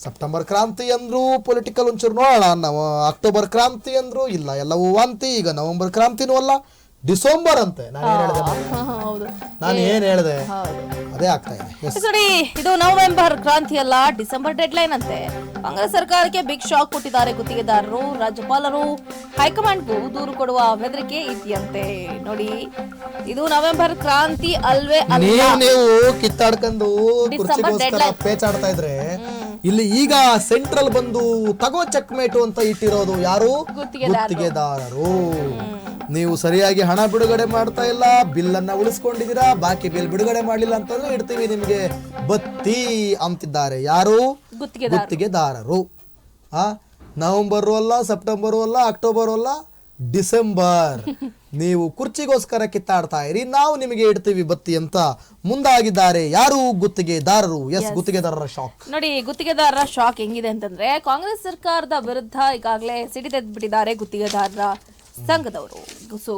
September ಕ್ರಾಂತಿ ಅಂದ್ರು political ಒಂಚೂರು ನೋಡೋಣ. ನಾವು ಅಕ್ಟೋಬರ್ ಕ್ರಾಂತಿ ಅಂದ್ರು ಇಲ್ಲ, ಎಲ್ಲವೂ ವಾಂತಿ. ಈಗ ನವೆಂಬರ್ ಕ್ರಾಂತಿನೂ ಅಲ್ಲ, ಡಿಸೆಂಬರ್ ಅಂತೆ. ನಾನು ಏನ್ ಹೇಳಿದೆ ಅದೇ ಆಗ್ತಾ ಇದೆ. ಸರಿ, ಇದು ನವೆಂಬರ್ ಕ್ರಾಂತಿ ಅಲ್ಲ, ಡಿಸೆಂಬರ್ ಡೆಡ್ ಲೈನ್ ಅಂತೆ. ಕಾಂಗ್ರೆಸ್ ಸರ್ಕಾರಕ್ಕೆ ಬಿಗ್ ಶಾಕ್ ಕೊಟ್ಟಿದ್ದಾರೆ ಗುತ್ತಿಗೆದಾರರು. ರಾಜ್ಯಪಾಲರು ಹೈಕಮಾಂಡ್ಗೂ ದೂರು ಕೊಡುವ ಬೆದರಿಕೆ ಇದೆಯಂತೆ. ನೋಡಿ, ಇದು ನವೆಂಬರ್ ಕ್ರಾಂತಿ ಅಲ್ವೇ ಅಲ್ಲ. ನೀವು ಕಿತ್ತಾಡ್ಕೊಂಡು ಕುರ್ಚಿಗೋಸ್ಕರ ಪೇಚಾಡ್ತಾ ಇದ್ರೆ ಇಲ್ಲಿ ಈಗ ಸೆಂಟ್ರಲ್ ಬಂದು ತಗೋ ಚೆಕ್ಮೇಟು ಅಂತ ಇಟ್ಟಿರೋದು ಯಾರು? ಗುತ್ತಿಗೆದಾರರು. ನೀವು ಸರಿಯಾಗಿ ಹಣ ಬಿಡುಗಡೆ ಮಾಡ್ತಾ ಇಲ್ಲ, ಬಿಲ್ ಅನ್ನ ಉಳಿಸ್ಕೊಂಡಿದ್ದೀರಾ, ಬಾಕಿ ಬಿಲ್ ಬಿಡುಗಡೆ ಮಾಡ್ಲಿಲ್ಲ ಅಂತಂದ್ರೆ ಇಡ್ತೀವಿ ನಿಮ್ಗೆ ಬತ್ತಿ ಅಂತಿದ್ದಾರೆ. ಯಾರು? ಗುತ್ತಿಗೆದಾರರು. ನವೆಂಬರು ಅಲ್ಲ, ಸೆಪ್ಟೆಂಬರು ಅಲ್ಲ, ಅಕ್ಟೋಬರ್ ಅಲ್ಲ, ಡಿಸೆಂಬರ್. ನೀವು ಕುರ್ಚಿಗೋಸ್ಕರ ಕಿತ್ತಾಡ್ತಾ ಇರಿ, ನಾವು ನಿಮಗೆ ಇಡ್ತೀವಿ ಬತ್ತಿ ಅಂತ ಮುಂದಾಗಿದ್ದಾರೆ. ಯಾರು? ಗುತ್ತಿಗೆದಾರರು. ಗುತ್ತಿಗೆದಾರರ ಶಾಕ್ ನೋಡಿ. ಗುತ್ತಿಗೆದಾರರ ಶಾಕ್ ಹೆಂಗಿದೆ ಅಂತಂದ್ರೆ, ಕಾಂಗ್ರೆಸ್ ಸರ್ಕಾರದ ವಿರುದ್ಧ ಈಗಾಗಲೇ ಸಿಡಿದೆದ್ಬಿಟ್ಟಿದ್ದಾರೆ ಗುತ್ತಿಗೆದಾರರ ಸಂಘದವರು.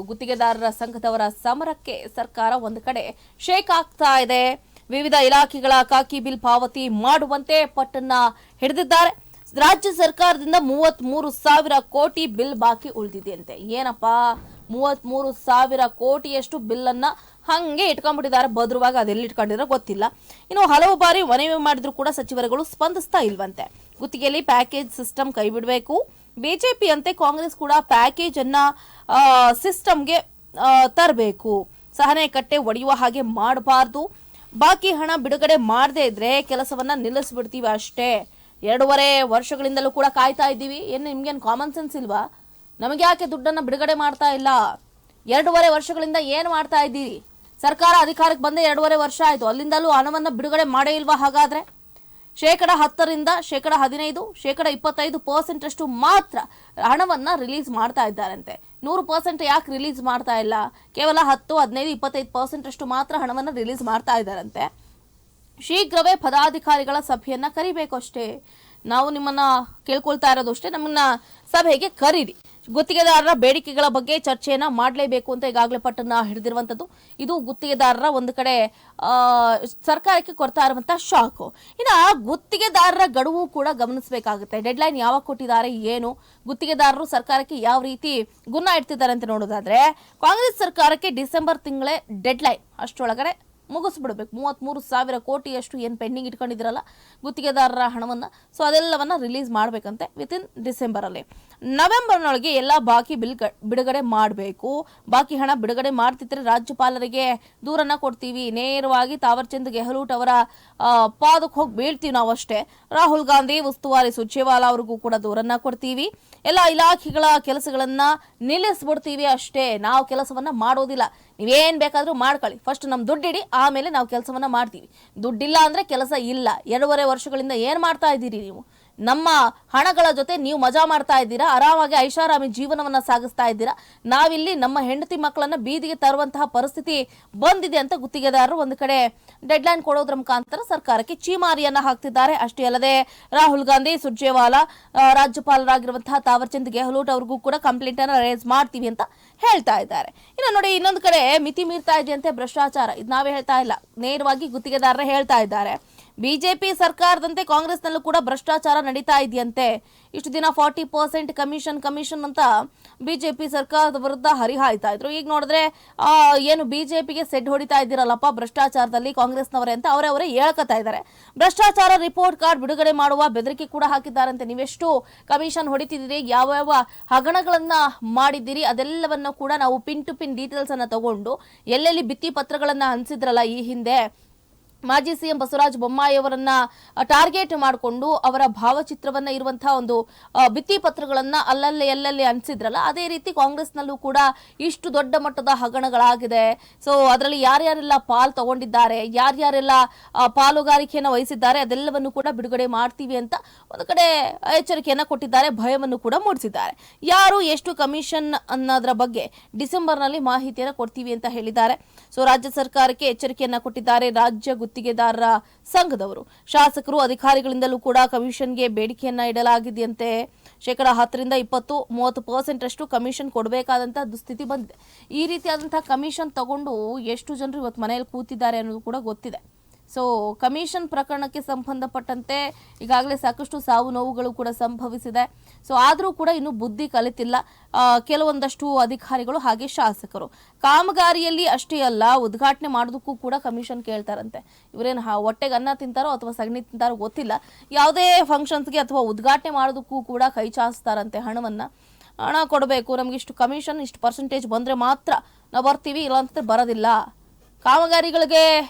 ಗುತ್ತಿಗೆದಾರರ ಸಂಘದವರ ಸಮರಕ್ಕೆ ಸರ್ಕಾರ ಒಂದು ಕಡೆ ಶೇಕ್ ಆಗ್ತಾ ಇದೆ. ವಿವಿಧ ಇಲಾಖೆಗಳ ಖಾಕಿ ಬಿಲ್ ಪಾವತಿ ಮಾಡುವಂತೆ ಪಟ್ಟನ್ನ ಹಿಡಿದಿದ್ದಾರೆ. ರಾಜ್ಯ ಸರ್ಕಾರದಿಂದ 33,000 ಕೋಟಿ ಬಿಲ್ ಬಾಕಿ ಉಳಿದಿದೆಯಂತೆ. ಏನಪ್ಪಾ, 33,000 ಕೋಟಿಯಷ್ಟು ಬಿಲ್ ಅನ್ನ ಹಂಗೆ ಇಟ್ಕೊಂಡ್ಬಿಟ್ಟಿದ್ದಾರೆ ಭದ್ರವಾಗಿ. ಅದೆಲ್ಲಿ ಇಟ್ಕೊಂಡಿರೋ ಗೊತ್ತಿಲ್ಲ. ಇನ್ನು ಹಲವು ಬಾರಿ ಮನವಿ ಮಾಡಿದ್ರು ಕೂಡ ಸಚಿವರುಗಳು ಸ್ಪಂದಿಸ್ತಾ ಇಲ್ವಂತೆ. ಗುತ್ತಿಗೆಯಲ್ಲಿ ಪ್ಯಾಕೇಜ್ ಸಿಸ್ಟಮ್ ಕೈ ಬಿಡಬೇಕು. ಬಿಜೆಪಿ ಅಂತೆ ಕಾಂಗ್ರೆಸ್ ಕೂಡ ಪ್ಯಾಕೇಜ್ ಅನ್ನ ಸಿಸ್ಟಮ್ಗೆ ತರಬೇಕು. ಸಹನೆ ಕಟ್ಟೆ ಒಡೆಯುವ ಹಾಗೆ ಮಾಡಬಾರ್ದು. ಬಾಕಿ ಹಣ ಬಿಡುಗಡೆ ಮಾಡದೇ ಇದ್ರೆ ಕೆಲಸವನ್ನ ನಿಲ್ಲಿಸ್ಬಿಡ್ತೀವಿ ಅಷ್ಟೇ. 2.5 ವರ್ಷಗಳಿಂದಲೂ ಕೂಡ ಕಾಯ್ತಾ ಇದ್ದೀವಿ. ಏನು ನಿಮ್ಗೇನು ಕಾಮನ್ ಸೆನ್ಸ್ ಇಲ್ವಾ? ನಮಗೆ ಯಾಕೆ ದುಡ್ಡನ್ನ ಬಿಡುಗಡೆ ಮಾಡ್ತಾ ಇಲ್ಲ? 2.5 ವರ್ಷಗಳಿಂದ ಏನು ಮಾಡ್ತಾ ಇದ್ದೀರಿ? ಸರ್ಕಾರ ಅಧಿಕಾರಕ್ಕೆ ಬಂದ 2.5 ವರ್ಷ ಆಯ್ತು, ಅಲ್ಲಿಂದಲೂ ಹಣವನ್ನ ಬಿಡುಗಡೆ ಮಾಡೇ ಇಲ್ವಾ? ಹಾಗಾದ್ರೆ 10% 15%, 25% ಅಷ್ಟು ಮಾತ್ರ ಹಣವನ್ನ ರಿಲೀಸ್ ಮಾಡ್ತಾ ಇದ್ದಾರಂತೆ. 100% ಯಾಕೆ ರಿಲೀಸ್ ಮಾಡ್ತಾ ಇಲ್ಲ? ಕೇವಲ 10, 15, 25% ಅಷ್ಟು ಮಾತ್ರ ಹಣವನ್ನ ರಿಲೀಸ್ ಮಾಡ್ತಾ ಇದ್ದಾರಂತೆ. ಶೀಘ್ರವೇ ಪದಾಧಿಕಾರಿಗಳ ಸಭೆಯನ್ನ ಕರಿಬೇಕು ಅಷ್ಟೇ. ನಾವು ನಿಮ್ಮನ್ನ ಕೇಳ್ಕೊಳ್ತಾ ಇರೋದು ಅಷ್ಟೇ, ನಮ್ಮನ್ನ ಸಭೆಗೆ ಕರೀರಿ. ಗುತ್ತಿಗೆದಾರರ ಬೇಡಿಕೆಗಳ ಬಗ್ಗೆ ಚರ್ಚೆಯನ್ನ ಮಾಡಲೇಬೇಕು ಅಂತ ಈಗಾಗಲೇ ಪಟ್ಟನ್ನ ಹಿಡಿದಿರುವಂತದ್ದು. ಇದು ಗುತ್ತಿಗೆದಾರರ ಒಂದು ಕಡೆ ಸರ್ಕಾರಕ್ಕೆ ಕೊಡ್ತಾ ಇರುವಂತಹ ಶಾಕು. ಇನ್ನು ಗುತ್ತಿಗೆದಾರರ ಗಡುವು ಕೂಡ ಗಮನಿಸಬೇಕಾಗುತ್ತೆ. ಡೆಡ್ಲೈನ್ ಯಾವಾಗ ಕೊಟ್ಟಿದ್ದಾರೆ, ಏನು ಗುತ್ತಿಗೆದಾರರು ಸರ್ಕಾರಕ್ಕೆ ಯಾವ ರೀತಿ ಗುನ್ನ ಇಡ್ತಿದ್ದಾರೆ ಅಂತ ನೋಡೋದಾದ್ರೆ, ಕಾಂಗ್ರೆಸ್ ಸರ್ಕಾರಕ್ಕೆ ಡಿಸೆಂಬರ್ ತಿಂಗಳೇ ಡೆಡ್ಲೈನ್. ಅಷ್ಟರೊಳಗಡೆ ಮುಗಿಸ್ಬಿಡ್ಬೇಕು. 33,000 ಕೋಟಿಯಷ್ಟು ಏನು ಪೆಂಡಿಂಗ್ ಇಟ್ಕೊಂಡಿದ್ರಲ್ಲ ಗುತ್ತಿಗೆದಾರರ ಹಣವನ್ನ, ಸೊ ಅದೆಲ್ಲವನ್ನ ರಿಲೀಸ್ ಮಾಡ್ಬೇಕಂತೆ ವಿತಿನ್ ಡಿಸೆಂಬರ್ ಅಲ್ಲಿ. ನವೆಂಬರ್ನೊಳಗೆ ಎಲ್ಲ ಬಾಕಿ ಬಿಲ್ ಬಿಡುಗಡೆ ಮಾಡಬೇಕು. ಬಾಕಿ ಹಣ ಬಿಡುಗಡೆ ಮಾಡ್ತಿದ್ರೆ ರಾಜ್ಯಪಾಲರಿಗೆ ದೂರನ್ನ ಕೊಡ್ತೀವಿ. ನೇರವಾಗಿ ತಾವರ್ಚಂದ್ ಗೆಹ್ಲೋಟ್ ಅವರ ಪಾದಕ್ಕೆ ಹೋಗಿ ಬೀಳ್ತೀವಿ ನಾವು ಅಷ್ಟೇ. ರಾಹುಲ್ ಗಾಂಧಿ, ಉಸ್ತುವಾರಿ ಸುರ್ಜೇವಾಲಾ ಅವ್ರಿಗೂ ಕೂಡ ದೂರನ್ನ ಕೊಡ್ತೀವಿ. ಎಲ್ಲ ಇಲಾಖೆಗಳ ಕೆಲಸಗಳನ್ನ ನಿಲ್ಲಿಸ್ಬಿಡ್ತೀವಿ ಅಷ್ಟೇ. ನಾವು ಕೆಲಸವನ್ನ ಮಾಡೋದಿಲ್ಲ. ನೀವೇನ್ ಬೇಕಾದ್ರೂ ಮಾಡ್ಕೊಳ್ಳಿ, ಫಸ್ಟ್ ನಮ್ ದುಡ್ಡಿಡಿ, ಆಮೇಲೆ ನಾವು ಕೆಲಸವನ್ನ ಮಾಡ್ತೀವಿ. ದುಡ್ಡಿಲ್ಲ ಅಂದ್ರೆ ಕೆಲಸ ಇಲ್ಲ. 2.5 ವರ್ಷಗಳಿಂದ ಏನ್ ಮಾಡ್ತಾ ಇದ್ದೀರಿ ನೀವು? ನಮ್ಮ ಹಣಗಳ ಜೊತೆ ನೀವು ಮಜಾ ಮಾಡ್ತಾ ಇದ್ದೀರಾ, ಆರಾಮಾಗಿ ಐಷಾರಾಮಿ ಜೀವನವನ್ನ ಸಾಗಿಸ್ತಾ ಇದ್ದೀರಾ. ನಾವಿಲ್ಲಿ ನಮ್ಮ ಹೆಂಡತಿ ಮಕ್ಕಳನ್ನ ಬೀದಿಗೆ ತರುವಂತಹ ಪರಿಸ್ಥಿತಿ ಬಂದಿದೆ ಅಂತ ಗುತ್ತಿಗೆದಾರರು ಒಂದು ಕಡೆ ಡೆಡ್ಲೈನ್ ಕೊಡೋದ್ರ ಮುಖಾಂತರ ಸರ್ಕಾರಕ್ಕೆ ಚೀಮಾರಿಯನ್ನ ಹಾಕ್ತಿದ್ದಾರೆ. ಅಷ್ಟೇ ಅಲ್ಲದೆ ರಾಹುಲ್ ಗಾಂಧಿ, ಸುರ್ಜೇವಾಲಾ, ರಾಜ್ಯಪಾಲರಾಗಿರುವಂತಹ ತಾವರ್ಚಂದ್ ಗೆಹ್ಲೋಟ್ ಅವ್ರಿಗೂ ಕೂಡ ಕಂಪ್ಲೇಂಟ್ ಅನ್ನ ರೇಸ್ ಮಾಡ್ತೀವಿ ಅಂತ ಹೇಳ್ತಾ ಇದ್ದಾರೆ. ಇನ್ನು ನೋಡಿ, ಇನ್ನೊಂದು ಕಡೆ ಮಿತಿ ಮೀರ್ತಾ ಇದೆಯಂತೆ ಭ್ರಷ್ಟಾಚಾರ. ಇದು ನಾವೇ ಹೇಳ್ತಾ ಇಲ್ಲ, ನೇರವಾಗಿ ಗುತ್ತಿಗೆದಾರರೇ ಹೇಳ್ತಾ ಇದ್ದಾರೆ. ಬಿಜೆಪಿ ಸರ್ಕಾರದಂತೆ ಕಾಂಗ್ರೆಸ್ನಲ್ಲೂ ಕೂಡ ಭ್ರಷ್ಟಾಚಾರ ನಡೀತಾ ಇದೆಯಂತೆ. ಇಷ್ಟು ದಿನ 40% ಕಮಿಷನ್ ಅಂತ ಬಿಜೆಪಿ ಸರ್ಕಾರದ ವಿರುದ್ಧ ಹರಿಹಾಯ್ತಾ ಇದ್ರು. ಈಗ ನೋಡಿದ್ರೆ ಏನು ಬಿಜೆಪಿಗೆ ಸೆಡ್ ಹೊಡಿತಾ ಇದ್ದೀರಲ್ಲಪ್ಪ ಭ್ರಷ್ಟಾಚಾರದಲ್ಲಿ ಕಾಂಗ್ರೆಸ್ನವರೇ ಅಂತ ಅವರೇ ಹೇಳ್ಕೊತಾ ಇದ್ದಾರೆ. ಭ್ರಷ್ಟಾಚಾರ ರಿಪೋರ್ಟ್ ಕಾರ್ಡ್ ಬಿಡುಗಡೆ ಮಾಡುವ ಬೆದರಿಕೆ ಕೂಡ ಹಾಕಿದ್ದಾರಂತೆ. ನೀವೆಷ್ಟು ಕಮಿಷನ್ ಹೊಡಿತಿದ್ದೀರಿ, ಯಾವ ಹಗರಣಗಳನ್ನ ಮಾಡಿದ್ದೀರಿ, ಅದೆಲ್ಲವನ್ನು ಕೂಡ ನಾವು ಪಿನ್ ಟು ಪಿನ್ ಡೀಟೇಲ್ಸ್ ಅನ್ನ ತಗೊಂಡು ಎಲ್ಲೆಲ್ಲಿ ಭಿತ್ತಿ ಪತ್ರಗಳನ್ನ ಹಂಚಿದ್ರಲ್ಲ ಈ ಹಿಂದೆ ಮಾಜಿ ಸಿಎಂ ಬಸವರಾಜ ಬೊಮ್ಮಾಯಿ ಅವರನ್ನ ಟಾರ್ಗೆಟ್ ಮಾಡಿಕೊಂಡು ಅವರ ಭಾವಚಿತ್ರವನ್ನ ಇರುವಂತಹ ಒಂದು ಭಿತ್ತಿ ಪತ್ರಗಳನ್ನ ಎಲ್ಲೆಲ್ಲಿ ಅನ್ಸಿದ್ರಲ್ಲ, ಅದೇ ರೀತಿ ಕಾಂಗ್ರೆಸ್ನಲ್ಲೂ ಕೂಡ ಇಷ್ಟು ದೊಡ್ಡ ಮಟ್ಟದ ಹಗರಣಗಳಾಗಿದೆ. ಸೊ ಅದರಲ್ಲಿ ಯಾರ್ಯಾರೆಲ್ಲ ಪಾಲ್ ತಗೊಂಡಿದ್ದಾರೆ, ಯಾರ್ಯಾರೆಲ್ಲ ಪಾಲುಗಾರಿಕೆಯನ್ನು ವಹಿಸಿದ್ದಾರೆ, ಅದೆಲ್ಲವನ್ನು ಕೂಡ ಬಿಡುಗಡೆ ಮಾಡ್ತೀವಿ ಅಂತ ಒಂದು ಕಡೆ ಎಚ್ಚರಿಕೆಯನ್ನ ಕೊಟ್ಟಿದ್ದಾರೆ, ಭಯವನ್ನು ಕೂಡ ಮೂಡಿಸಿದ್ದಾರೆ. ಯಾರು ಎಷ್ಟು ಕಮಿಷನ್ ಅನ್ನೋದ್ರ ಬಗ್ಗೆ ಡಿಸೆಂಬರ್ನಲ್ಲಿ ಮಾಹಿತಿಯನ್ನು ಕೊಡ್ತೀವಿ ಅಂತ ಹೇಳಿದ್ದಾರೆ. ಸೊ ರಾಜ್ಯ ಸರ್ಕಾರಕ್ಕೆ ಎಚ್ಚರಿಕೆಯನ್ನ ಕೊಟ್ಟಿದ್ದಾರೆ ರಾಜ್ಯ ಗುತ್ತಿಗೆದಾರರ ಸಂಘದವರು. ಶಾಸಕರು, ಅಧಿಕಾರಿಗಳಿಂದಲೂ ಕೂಡ ಕಮಿಷನ್ಗೆ ಬೇಡಿಕೆಯನ್ನ ಇಡಲಾಗಿದೆಯಂತೆ. 10% 20, 30% ಅಷ್ಟು ಕಮಿಷನ್ ಕೊಡಬೇಕಾದಂತಹ ದುಸ್ಥಿತಿ ಬಂದಿದೆ. ಈ ರೀತಿಯಾದಂತಹ ಕಮಿಷನ್ ತಗೊಂಡು ಎಷ್ಟು ಜನರು ಇವತ್ತು ಮನೆಯಲ್ಲಿ ಕೂತಿದ್ದಾರೆ ಅನ್ನೋದು ಕೂಡ ಗೊತ್ತಿದೆ. ಸೊ ಕಮಿಷನ್ ಪ್ರಕರಣಕ್ಕೆ ಸಂಬಂಧಪಟ್ಟಂತೆ ಈಗಾಗಲೇ ಸಾಕಷ್ಟು ಸಾವು ನೋವುಗಳು ಕೂಡ ಸಂಭವಿಸಿದೆ. ಸೊ ಆದರೂ ಕೂಡ ಇನ್ನೂ ಬುದ್ಧಿ ಕಲಿತಿಲ್ಲ ಕೆಲವೊಂದಷ್ಟು ಅಧಿಕಾರಿಗಳು ಹಾಗೆ ಶಾಸಕರು. ಕಾಮಗಾರಿಯಲ್ಲಿ ಅಷ್ಟೇ ಅಲ್ಲ, ಉದ್ಘಾಟನೆ ಮಾಡೋದಕ್ಕೂ ಕೂಡ ಕಮಿಷನ್ ಕೇಳ್ತಾರಂತೆ. ಇವರೇನು ಹೊಟ್ಟೆಗೆ ಅನ್ನ ತಿಂತಾರೋ ಅಥವಾ ಸಗಣಿ ತಿಂತಾರೋ ಗೊತ್ತಿಲ್ಲ, ಯಾವುದೇ ಫಂಕ್ಷನ್ಸ್ಗೆ ಅಥವಾ ಉದ್ಘಾಟನೆ ಮಾಡೋದಕ್ಕೂ ಕೂಡ ಕೈ ಚಾಚ್ತಾರಂತೆ. ಹಣ ಕೊಡಬೇಕು, ನಮ್ಗೆ ಇಷ್ಟು ಕಮಿಷನ್, ಇಷ್ಟು ಪರ್ಸೆಂಟೇಜ್ ಬಂದರೆ ಮಾತ್ರ ನಾವು ಬರ್ತೀವಿ, ಇಲ್ಲಾಂತಂದ್ರೆ ಬರೋದಿಲ್ಲ. ಕಾಮಗಾರಿಗಳಿಗೆ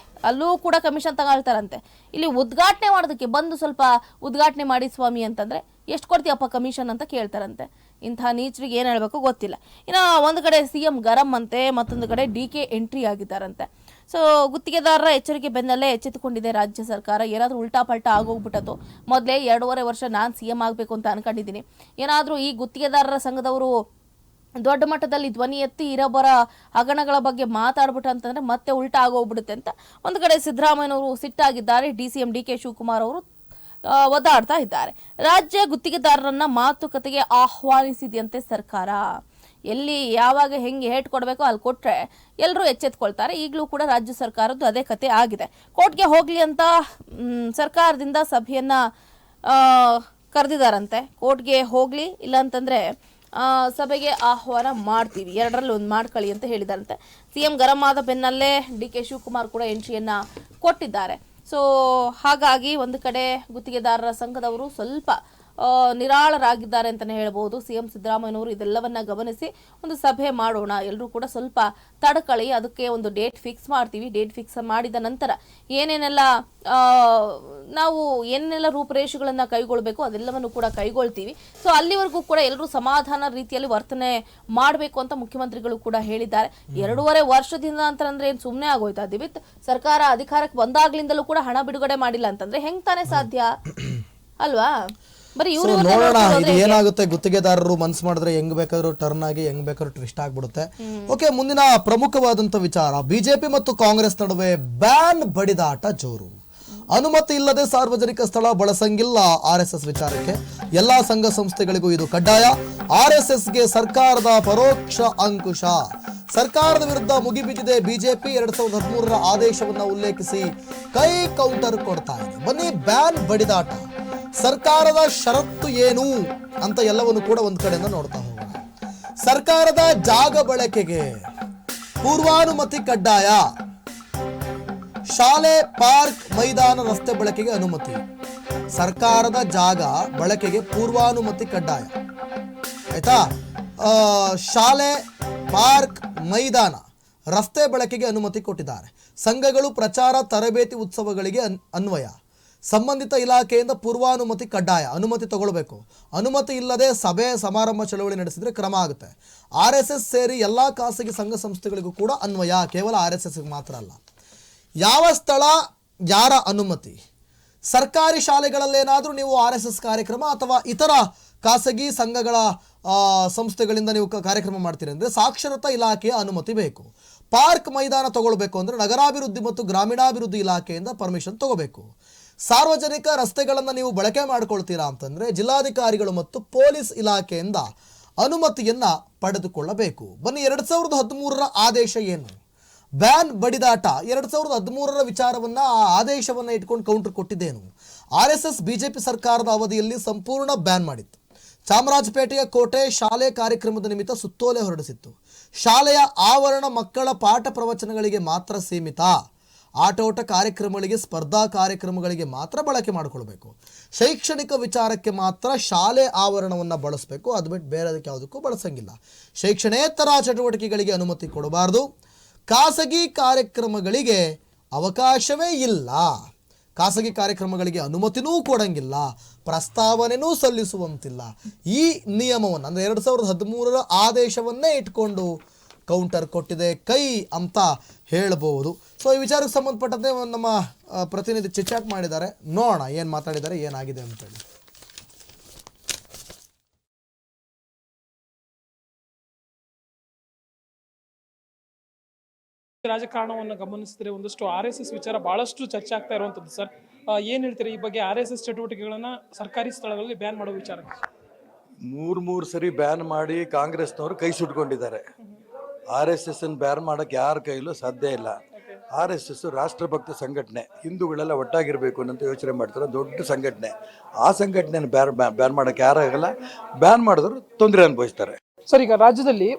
ಅಲ್ಲೂ ಕೂಡ ಕಮಿಷನ್ ತಗೊಳ್ತಾರಂತೆ. ಇಲ್ಲಿ ಉದ್ಘಾಟನೆ ಮಾಡೋದಕ್ಕೆ ಬಂದು ಸ್ವಲ್ಪ ಉದ್ಘಾಟನೆ ಮಾಡಿ ಸ್ವಾಮಿ ಅಂತಂದ್ರೆ ಎಷ್ಟು ಕೊಡ್ತೀಯಪ್ಪ ಕಮಿಷನ್ ಅಂತ ಕೇಳ್ತಾರಂತೆ. ಇಂಥ ನೀಚರಿಗೆ ಏನು ಹೇಳಬೇಕು ಗೊತ್ತಿಲ್ಲ. ಇನ್ನು ಒಂದು ಕಡೆ CM ಗರಂ ಅಂತೆ, ಮತ್ತೊಂದು ಕಡೆ DK ಎಂಟ್ರಿ ಆಗಿದ್ದಾರಂತೆ. ಸೊ ಗುತ್ತಿಗೆದಾರರ ಎಚ್ಚರಿಕೆ ಬೆನ್ನಲ್ಲೇ ಎಚ್ಚೆತ್ತುಕೊಂಡಿದೆ ರಾಜ್ಯ ಸರ್ಕಾರ. ಏನಾದರೂ ಉಲ್ಟಾ ಪಲ್ಟಾ ಆಗೋಗ್ಬಿಟ್ಟದು. ಮೊದಲೇ 2.5 ವರ್ಷ ನಾನು CM ಆಗಬೇಕು ಅಂತ ಅನ್ಕೊಂಡಿದ್ದೀನಿ. ಏನಾದರೂ ಈ ಗುತ್ತಿಗೆದಾರರ ಸಂಘದವರು ದೊಡ್ಡ ಮಟ್ಟದಲ್ಲಿ ಧ್ವನಿ ಎತ್ತಿ ಇರಬರ ಹಗರಣಗಳ ಬಗ್ಗೆ ಮಾತಾಡ್ಬಿಟ್ಟು ಅಂತಂದ್ರೆ ಮತ್ತೆ ಉಲ್ಟಾ ಆಗೋಗ್ಬಿಡುತ್ತೆ ಅಂತ ಒಂದು ಕಡೆ ಸಿದ್ದರಾಮಯ್ಯನವರು ಸಿಟ್ಟಾಗಿದ್ದಾರೆ. DCM DK ಶಿವಕುಮಾರ್ ಅವರು ಒದ್ದಾಡ್ತಾ ಇದ್ದಾರೆ. ರಾಜ್ಯ ಗುತ್ತಿಗೆದಾರರನ್ನ ಮಾತುಕತೆಗೆ ಆಹ್ವಾನಿಸಿದೆಯಂತೆ ಸರ್ಕಾರ. ಎಲ್ಲಿ ಯಾವಾಗ ಹೆಂಗೆ ಹೇಟ್ ಕೊಡಬೇಕೋ ಅಲ್ಲಿ ಕೊಟ್ರೆ ಎಲ್ಲರೂ ಎಚ್ಚೆತ್ಕೊಳ್ತಾರೆ. ಈಗಲೂ ಕೂಡ ರಾಜ್ಯ ಸರ್ಕಾರದ್ದು ಅದೇ ಕತೆ ಆಗಿದೆ. ಕೋರ್ಟ್ಗೆ ಹೋಗ್ಲಿ ಅಂತ ಸರ್ಕಾರದಿಂದ ಸಭೆಯನ್ನ ಕರೆದಿದ್ದಾರಂತೆ. ಕೋರ್ಟ್ಗೆ ಹೋಗ್ಲಿ, ಇಲ್ಲ ಅಂತಂದ್ರೆ ಸಭೆಗೆ ಆಹ್ವಾನ ಮಾಡ್ತೀವಿ, 2ರಲ್ಲಿ 1 ಮಾಡ್ಕೊಳ್ಳಿ ಅಂತ ಹೇಳಿದಾರಂತೆ. CM ಗರಂ ಆದ ಬೆನ್ನಲ್ಲೇ DK ಶಿವಕುಮಾರ್ ಕೂಡ ಎಂಟ್ರಿಯನ್ನ ಕೊಟ್ಟಿದ್ದಾರೆ. ಸೊ ಹಾಗಾಗಿ ಒಂದು ಕಡೆ ಗುತ್ತಿಗೆದಾರರ ಸಂಘದವರು ಸ್ವಲ್ಪ ನಿರಾಳರಾಗಿದ್ದಾರೆ ಅಂತಲೇ ಹೇಳ್ಬೋದು. CM ಸಿದ್ದರಾಮಯ್ಯನವರು ಇದೆಲ್ಲವನ್ನ ಗಮನಿಸಿ ಒಂದು ಸಭೆ ಮಾಡೋಣ, ಎಲ್ಲರೂ ಕೂಡ ಸ್ವಲ್ಪ ತಡ್ಕೊಳ್ಳಿ, ಅದಕ್ಕೆ ಒಂದು ಡೇಟ್ ಫಿಕ್ಸ್ ಮಾಡ್ತೀವಿ, ಡೇಟ್ ಫಿಕ್ಸ್ ಮಾಡಿದ ನಂತರ ಏನೇನೆಲ್ಲ ರೂಪುರೇಷೆಗಳನ್ನು ಕೈಗೊಳ್ಳಬೇಕು ಅದೆಲ್ಲವನ್ನು ಕೂಡ ಕೈಗೊಳ್ತೀವಿ. ಸೊ ಅಲ್ಲಿವರೆಗೂ ಕೂಡ ಎಲ್ಲರೂ ಸಮಾಧಾನ ರೀತಿಯಲ್ಲಿ ವರ್ತನೆ ಮಾಡಬೇಕು ಅಂತ ಮುಖ್ಯಮಂತ್ರಿಗಳು ಕೂಡ ಹೇಳಿದ್ದಾರೆ. 2.5 ವರ್ಷದಿಂದ ಅಂತಂದ್ರೆ ಏನು ಸುಮ್ಮನೆ ಆಗೋಯ್ತಾ ದಿವಿತ್? ಸರ್ಕಾರ ಅಧಿಕಾರಕ್ಕೆ ಬಂದಾಗ್ಲಿಂದಲೂ ಕೂಡ ಹಣ ಬಿಡುಗಡೆ ಮಾಡಿಲ್ಲ ಅಂತಂದ್ರೆ ಹೆಂಗ್ ತಾನೇ ಸಾಧ್ಯ ಅಲ್ವಾ? ನೋಡೋಣ ಇದು ಏನಾಗುತ್ತೆ. ಗುತ್ತಿಗೆದಾರರು ಮನ್ಸು ಮಾಡಿದ್ರೆ ಹೆಂಗ್ ಬೇಕಾದ್ರೂ ಟರ್ನ್ ಆಗಿ ಹೆಂಗ್ ಬೇಕಾದ್ರೂ ಟ್ವಿಸ್ಟ್ ಆಗ್ಬಿಡುತ್ತೆ. ಓಕೆ, ಮುಂದಿನ ಪ್ರಮುಖವಾದಂತ ವಿಚಾರ, ಬಿಜೆಪಿ ಮತ್ತು ಕಾಂಗ್ರೆಸ್ ನಡುವೆ ಬ್ಯಾನ್ ಬಡಿದಾಟ ಜೋರು. ಅನುಮತಿ ಇಲ್ಲದೆ ಸಾರ್ವಜನಿಕ ಸ್ಥಳ ಬಳಸಂಗಿಲ್ಲ RSS ವಿಚಾರಕ್ಕೆ ಎಲ್ಲಾ ಸಂಘ ಸಂಸ್ಥೆಗಳಿಗೂ ಇದು ಕಡ್ಡಾಯ. RSSಗೆ ಸರ್ಕಾರದ ಪರೋಕ್ಷ ಅಂಕುಶ. ಸರ್ಕಾರದ ವಿರುದ್ಧ ಮುಗಿಬಿದ್ದಿದೆ ಬಿಜೆಪಿ. 2013ರ ಆದೇಶವನ್ನ ಉಲ್ಲೇಖಿಸಿ ಕೈ ಕೌಂಟರ್ ಕೊಡ್ತಾ ಇದೆ. ಬನ್ನಿ, ಬ್ಯಾನ್ ಬಡಿದಾಟ, ಸರ್ಕಾರದ ಷರತ್ತು ಏನು ಅಂತ ಎಲ್ಲವನ್ನು ಕೂಡ ಒಂದ್ ಕಡೆಯಿಂದ ನೋಡ್ತಾ ಹೋಗೋಣ. ಸರ್ಕಾರದ ಜಾಗ ಬಳಕೆಗೆ ಪೂರ್ವಾನುಮತಿ ಕಡ್ಡಾಯ. ಶಾಲೆ, ಪಾರ್ಕ್, ಮೈದಾನ, ರಸ್ತೆ ಬಳಕೆಗೆ ಅನುಮತಿ. ಸರ್ಕಾರದ ಜಾಗ ಬಳಕೆಗೆ ಪೂರ್ವಾನುಮತಿ ಕಡ್ಡಾಯ, ಆಯ್ತಾ? ಶಾಲೆ, ಪಾರ್ಕ್, ಮೈದಾನ, ರಸ್ತೆ ಬಳಕೆಗೆ ಅನುಮತಿ ಕೊಟ್ಟಿದ್ದಾರೆ. ಸಂಘಗಳು ಪ್ರಚಾರ, ತರಬೇತಿ, ಉತ್ಸವಗಳಿಗೆ ಅನ್ವಯ. ಸಂಬಂಧಿತ ಇಲಾಖೆಯಿಂದ ಪೂರ್ವಾನುಮತಿ ಕಡ್ಡಾಯ, ಅನುಮತಿ ತಗೊಳ್ಬೇಕು. ಅನುಮತಿ ಇಲ್ಲದೆ ಸಭೆ, ಸಮಾರಂಭ, ಚಳವಳಿ ನಡೆಸಿದ್ರೆ ಕ್ರಮ ಆಗುತ್ತೆ. RSS ಸೇರಿ ಎಲ್ಲ ಖಾಸಗಿ ಸಂಘ ಸಂಸ್ಥೆಗಳಿಗೂ ಕೂಡ ಅನ್ವಯ, ಕೇವಲ RSS ಮಾತ್ರ ಅಲ್ಲ. ಯಾವ ಸ್ಥಳ, ಯಾರ ಅನುಮತಿ? ಸರ್ಕಾರಿ ಶಾಲೆಗಳಲ್ಲೇನಾದರೂ ನೀವು RSS ಕಾರ್ಯಕ್ರಮ ಅಥವಾ ಇತರ ಖಾಸಗಿ ಸಂಘಗಳ ಸಂಸ್ಥೆಗಳಿಂದ ನೀವು ಕಾರ್ಯಕ್ರಮ ಮಾಡ್ತೀರಿ ಅಂದರೆ ಸಾಕ್ಷರತಾ ಇಲಾಖೆಯ ಅನುಮತಿ ಬೇಕು. ಪಾರ್ಕ್, ಮೈದಾನ ತಗೊಳ್ಬೇಕು ಅಂದರೆ ನಗರಾಭಿವೃದ್ಧಿ ಮತ್ತು ಗ್ರಾಮೀಣಾಭಿವೃದ್ಧಿ ಇಲಾಖೆಯಿಂದ ಪರ್ಮಿಷನ್ ತಗೋಬೇಕು. ಸಾರ್ವಜನಿಕ ರಸ್ತೆಗಳನ್ನು ನೀವು ಬಳಕೆ ಮಾಡ್ಕೊಳ್ತೀರಾ ಅಂತಂದರೆ ಜಿಲ್ಲಾಧಿಕಾರಿಗಳು ಮತ್ತು ಪೊಲೀಸ್ ಇಲಾಖೆಯಿಂದ ಅನುಮತಿಯನ್ನು ಪಡೆದುಕೊಳ್ಳಬೇಕು. ಬನ್ನಿ, 2013ರ ಆದೇಶ ಏನು? ಬ್ಯಾನ್ ಬಡಿದಾಟ 2013ರ ವಿಚಾರವನ್ನ, ಆ ಆದೇಶವನ್ನ ಇಟ್ಕೊಂಡು ಕೌಂಟರ್ ಕೊಟ್ಟಿದ್ದೇನು? RSS ಬಿಜೆಪಿ ಸರ್ಕಾರದ ಅವಧಿಯಲ್ಲಿ ಸಂಪೂರ್ಣ ಬ್ಯಾನ್ ಮಾಡಿತ್ತು. ಚಾಮರಾಜಪೇಟೆಯ ಕೋಟೆ ಶಾಲೆ ಕಾರ್ಯಕ್ರಮದ ನಿಮಿತ್ತ ಸುತ್ತೋಲೆ ಹೊರಡಿಸಿತ್ತು. ಶಾಲೆಯ ಆವರಣ ಮಕ್ಕಳ ಪಾಠ ಪ್ರವಚನಗಳಿಗೆ ಮಾತ್ರ ಸೀಮಿತ. ಆಟೋಟ ಕಾರ್ಯಕ್ರಮಗಳಿಗೆ, ಸ್ಪರ್ಧಾ ಕಾರ್ಯಕ್ರಮಗಳಿಗೆ ಮಾತ್ರ ಬಳಕೆ ಮಾಡಿಕೊಳ್ಬೇಕು. ಶೈಕ್ಷಣಿಕ ವಿಚಾರಕ್ಕೆ ಮಾತ್ರ ಶಾಲೆ ಆವರಣವನ್ನು ಬಳಸಬೇಕು, ಅದು ಬಿಟ್ಟು ಬೇರೆ ಅದಕ್ಕೆ ಯಾವುದಕ್ಕೂ ಬಳಸಂಗಿಲ್ಲ. ಶೈಕ್ಷಣೇತರ ಚಟುವಟಿಕೆಗಳಿಗೆ ಅನುಮತಿ ಕೊಡಬಾರ್ದು. ಖಾಸಗಿ ಕಾರ್ಯಕ್ರಮಗಳಿಗೆ ಅವಕಾಶವೇ ಇಲ್ಲ. ಖಾಸಗಿ ಕಾರ್ಯಕ್ರಮಗಳಿಗೆ ಅನುಮತಿನೂ ಕೊಡಂಗಿಲ್ಲ, ಪ್ರಸ್ತಾವನೆನೂ ಸಲ್ಲಿಸುವಂತಿಲ್ಲ. ಈ ನಿಯಮವನ್ನು ಅಂದರೆ 2013ರ ಆದೇಶವನ್ನೇ ಇಟ್ಕೊಂಡು ಕೌಂಟರ್ ಕೊಟ್ಟಿದೆ ಕೈ ಅಂತ ಹೇಳ್ಬೋದು. ಸೊ ಈ ವಿಚಾರಕ್ಕೆ ಸಂಬಂಧಪಟ್ಟಂತೆ ನಮ್ಮ ಪ್ರತಿನಿಧಿ ಚಿಟ್ಚಾಟ್ ಮಾಡಿದ್ದಾರೆ, ನೋಡೋಣ ಏನು ಮಾತಾಡಿದ್ದಾರೆ, ಏನಾಗಿದೆ ಅಂತೇಳಿ. ರಾಜಕಾರಣವನ್ನು ಗಮನಿಸಿದ್ರೆ ಒಂದಷ್ಟು RSS ವಿಚಾರ ಬಹಳಷ್ಟು ಚರ್ಚೆ ಆಗ್ತಾ ಇರುವಂಥದ್ದು ಸರ್. ಏನು ಹೇಳ್ತೀರಿ ಈ ಬಗ್ಗೆ? RSS ಚಟುವಟಿಕೆಗಳನ್ನು ಸರ್ಕಾರಿ ಸ್ಥಳಗಳಲ್ಲಿ ಬ್ಯಾನ್ ಮಾಡೋ ವಿಚಾರ ಮೂರು ಸರಿ ಬ್ಯಾನ್ ಮಾಡಿ ಕಾಂಗ್ರೆಸ್ನವರು ಕೈ ಸುಟ್ಕೊಂಡಿದ್ದಾರೆ. RSS ಬ್ಯಾನ್ ಮಾಡೋಕ್ಕೆ ಯಾರ ಕೈಲೂ ಸಾಧ್ಯ ಇಲ್ಲ. RSS ರಾಷ್ಟ್ರಭಕ್ತ ಸಂಘಟನೆ, ಹಿಂದೂಗಳೆಲ್ಲ ಒಟ್ಟಾಗಿರಬೇಕು ಅನ್ನೋಂಥ ಯೋಚನೆ ಮಾಡ್ತಾರೆ, ದೊಡ್ಡ ಸಂಘಟನೆ. ಆ ಸಂಘಟನೆಯನ್ನು ಬ್ಯಾನ್ ಮಾಡೋಕ್ಕೆ ಯಾರಾಗಲ್ಲ, ಬ್ಯಾನ್ ಮಾಡಿದ್ರು ತೊಂದರೆ ಅನುಭವಿಸ್ತಾರೆ. ಸರ್, ಈಗ ರಾಜ್ಯದಲ್ಲಿ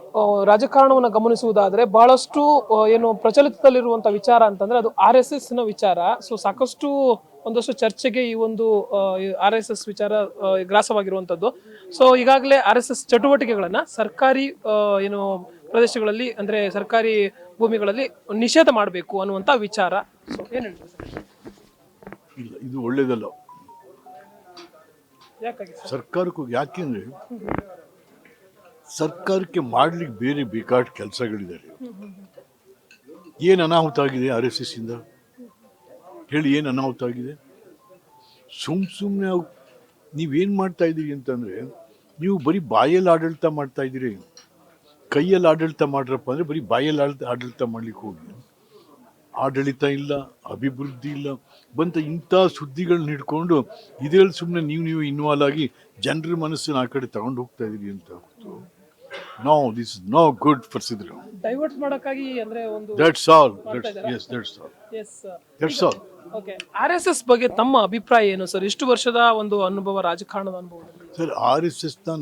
ರಾಜಕಾರಣವನ್ನು ಗಮನಿಸುವುದಾದ್ರೆ ಬಹಳಷ್ಟು ಏನು ಪ್ರಚಲಿತದಲ್ಲಿರುವಂತಹ ವಿಚಾರ ಅಂತಂದ್ರೆ ಅದು RSS ನ ವಿಚಾರ. ಸೊ ಸಾಕಷ್ಟು ಒಂದಷ್ಟು ಚರ್ಚೆಗೆ ಈ ಒಂದು RSS ವಿಚಾರ ಗ್ರಾಸವಾಗಿರುವಂತದ್ದು. ಸೊ ಈಗಾಗಲೇ RSS ಚಟುವಟಿಕೆಗಳನ್ನ ಸರ್ಕಾರಿ ಏನು ಪ್ರದೇಶಗಳಲ್ಲಿ ಅಂದ್ರೆ ಸರ್ಕಾರಿ ಭೂಮಿಗಳಲ್ಲಿ ನಿಷೇಧ ಮಾಡಬೇಕು ಅನ್ನುವಂತ ವಿಚಾರ. ಸೊ ಏನ್ ಹೇಳ್ತೀವಿ ಸರ್? ಇಲ್ಲ, ಇದು ಒಳ್ಳೇದಲ್ಲ ಯಾಕಾಗಿ ಸರ್? ಸರ್ಕಾರಕ್ಕೂ. ಯಾಕೆಂದ್ರೆ ಸರ್ಕಾರಕ್ಕೆ ಮಾಡ್ಲಿಕ್ಕೆ ಬೇರೆ ಬೇಕಾದ ಕೆಲಸಗಳಿದ್ದಾರೆ. ಏನು ಅನಾಹುತ ಆಗಿದೆ RSS ಇಂದ ಹೇಳಿ, ಏನು ಅನಾಹುತ ಆಗಿದೆ? ಸುಮ್ಮನೆ ನೀವೇನು ಮಾಡ್ತಾ ಇದ್ದೀರಿ ಅಂತಂದರೆ, ನೀವು ಬರೀ ಬಾಯಲ್ಲಿ ಆಡಳಿತ ಮಾಡ್ತಾ ಇದ್ದೀರಿ. ಕೈಯಲ್ಲಿ ಆಡಳಿತ ಮಾಡ್ರಪ್ಪ ಅಂದರೆ ಬರೀ ಬಾಯಲ್ಲಿ ಆಡಳಿತ ಮಾಡ್ಲಿಕ್ಕೆ ಹೋಗಿ ಆಡಳಿತ ಇಲ್ಲ, ಅಭಿವೃದ್ಧಿ ಇಲ್ಲ. ಬಂತ ಇಂಥ ಸುದ್ದಿಗಳನ್ನ ಹಿಡ್ಕೊಂಡು ಇದರಲ್ಲಿ ಸುಮ್ಮನೆ ನೀವು ಇನ್ವಾಲ್ವ್ ಆಗಿ ಜನರ ಮನಸ್ಸನ್ನು ಆ ಕಡೆ ತಗೊಂಡು ಹೋಗ್ತಾ ಇದ್ದೀರಿ ಅಂತ. No, this is no good for Siddaramaiah. Divert ಮಾಡಕ್ಕಾಗಿ ಅಂದ್ರೆ ಒಂದು ದಟ್ಸ್ ಆಲ್. ಓಕೆ. RSS ಬಗ್ಗೆ ತಮ್ಮ ಅಭಿಪ್ರಾಯ ಏನು ಸರ್? ಇಷ್ಟು ವರ್ಷದ ಒಂದು ಅನುಭವ, ರಾಜಕಾರಣದ ಅನುಭವ. ಸರ್, RSSನ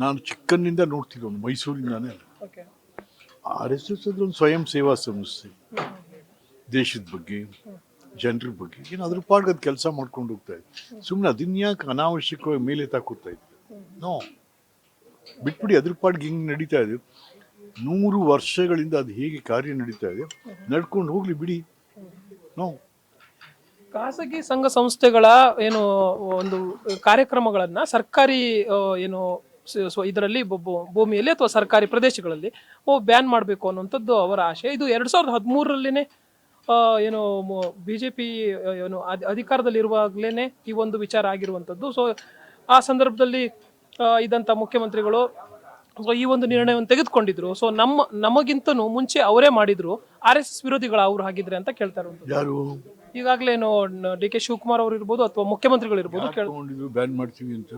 ನಾನು ಚಿಕ್ಕನ್ನಿಂದ ನೋಡ್ತಿರೋನು, ಮೈಸೂರಿನಾನೇ. ಓಕೆ. RSS ಅದೊಂದು ಸ್ವಯಂ ಸೇವಾ ಸಂಸ್ಥೆ. ದೇಶದ ಬಗ್ಗೆ, ಜನರ ಬಗ್ಗೆ ಏನು ಅದ್ರ ಪಾಡ್ಗೆ ಅದು ಕೆಲಸ ಮಾಡ್ಕೊಂಡು ಹೋಗ್ತಾ ಇದೆ. ಸುಮ್ಮನೆ ಅದನ್ಯಾಕೆ ಅನಾವಶ್ಯಕವಾಗಿ ಮೇಲೆ ತಾಕೋತಾ ಇತ್ತು? ನೋ, ಬಿಟ್ಬಿಡಿ. ಅದ್ರ ಪಾಡ್ಗೆ ಹಿಂಗೆ ನಡೀತಾ ಇದೆ. 100 ವರ್ಷಗಳಿಂದ ಅದು ಹೇಗೆ ಕಾರ್ಯ ನಡೀತಾ ಇದೆ, ನಡ್ಕೊಂಡು ಹೋಗ್ಲಿ ಬಿಡಿ. ನೋ, ಖಾಸಗಿ ಸಂಘ ಸಂಸ್ಥೆಗಳ ಏನು ಒಂದು ಕಾರ್ಯಕ್ರಮಗಳನ್ನ ಸರ್ಕಾರಿ ಏನು ಇದರಲ್ಲಿ ಭೂಮಿಯಲ್ಲಿ ಅಥವಾ ಸರ್ಕಾರಿ ಪ್ರದೇಶಗಳಲ್ಲಿ ಬ್ಯಾನ್ ಮಾಡಬೇಕು ಅನ್ನುವಂಥದ್ದು ಅವರ ಆಶೆ. ಇದು 2013ರಲ್ಲಿನೇ ಏನು BJP ಏನು ಅಧಿಕಾರದಲ್ಲಿರುವಾಗಲೇ ಈ ಒಂದು ವಿಚಾರ ಆಗಿರುವಂಥದ್ದು. ಸೊ ಆ ಸಂದರ್ಭದಲ್ಲಿ ಇದಂಥ ಮುಖ್ಯಮಂತ್ರಿಗಳು ಈ ಒಂದು ನಿರ್ಣಯವನ್ನು ತೆಗೆದುಕೊಂಡಿದ್ರು. ಸೊ ನಮಗಿಂತನೂ ಮುಂಚೆ ಅವರೇ ಮಾಡಿದ್ರು. RSS ವಿರೋಧಿಗಳು ಅವ್ರು ಹಾಗಿದ್ರೆ ಅಂತ ಕೇಳ್ತಾ ಇರೋದು ಯಾರು? ಈಗಾಗಲೇ DK ಶಿವಕುಮಾರ್ ಅವರು ಇರ್ಬೋದು ಅಥವಾ ಮುಖ್ಯಮಂತ್ರಿಗಳು ಇರ್ಬೋದು. ಬ್ಯಾನ್ ಮಾಡ್ತೀವಿ ಅಂತ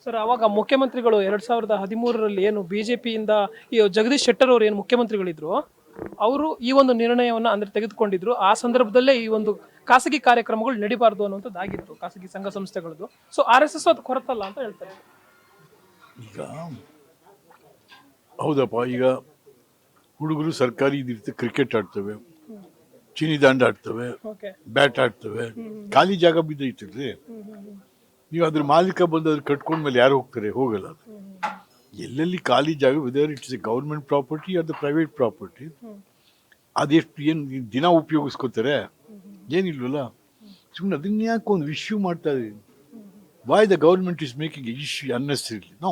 ಸರ್, ಅವಾಗ ಮುಖ್ಯಮಂತ್ರಿಗಳು 2013ರಲ್ಲಿ ಏನು BJPಯಿಂದ ಈ ಜಗದೀಶ್ ಶೆಟ್ಟರ್ ಅವರು ಏನು ಮುಖ್ಯಮಂತ್ರಿಗಳಿದ್ರು, ಅವರು ಈ ಒಂದು ನಿರ್ಣಯವನ್ನ ಅಂದ್ರೆ ತೆಗೆದುಕೊಂಡಿದ್ರು. ಆ ಸಂದರ್ಭದಲ್ಲೇ ಈ ಒಂದು ಖಾಸಗಿ ಕಾರ್ಯಕ್ರಮಗಳು ನಡಿಬಾರ್ದು ಅನ್ನುವಂಥದ್ದು ಆಗಿತ್ತು, ಖಾಸಗಿ ಸಂಘ ಸಂಸ್ಥೆಗಳದ್ದು. ಸೊ RSS ಅದು ಕೊರತಲ್ಲ ಅಂತ ಹೇಳ್ತಾರೆ. ಈಗ ಹೌದಪ್ಪ, ಈಗ ಹುಡುಗರು ಸರ್ಕಾರಿ ಇದಿರುತ್ತೆ, ಕ್ರಿಕೆಟ್ ಆಡ್ತವೆ, ಚಿನ್ನಿ ದಾಂಡ ಆಡ್ತವೆ, ಬ್ಯಾಟ್ ಆಡ್ತವೆ, ಖಾಲಿ ಜಾಗ ಬಿದ್ದೈತಿರ್ರಿ. ನೀವು ಅದ್ರ ಮಾಲೀಕ ಬಂದು ಅದ್ರ ಕಟ್ಕೊಂಡ್ಮೇಲೆ ಯಾರು ಹೋಗ್ತಾರೆ? ಹೋಗಲ್ಲ. ಎಲ್ಲೆಲ್ಲಿ ಖಾಲಿ ಜಾಗ, whether it's A government property are the private property, ಅದೆಷ್ಟು ಏನು ದಿನ ಉಪಯೋಗಿಸ್ಕೋತಾರೆ? ಏನಿಲ್ವಲ್ಲ. ಸುಮ್ಮನೆ ಅದನ್ನ ಯಾಕೆ ಒಂದು ಇಶ್ಯೂ ಮಾಡ್ತಾ ಇದ್ದೀವಿ? Why the government is making issue unnecessarily? No.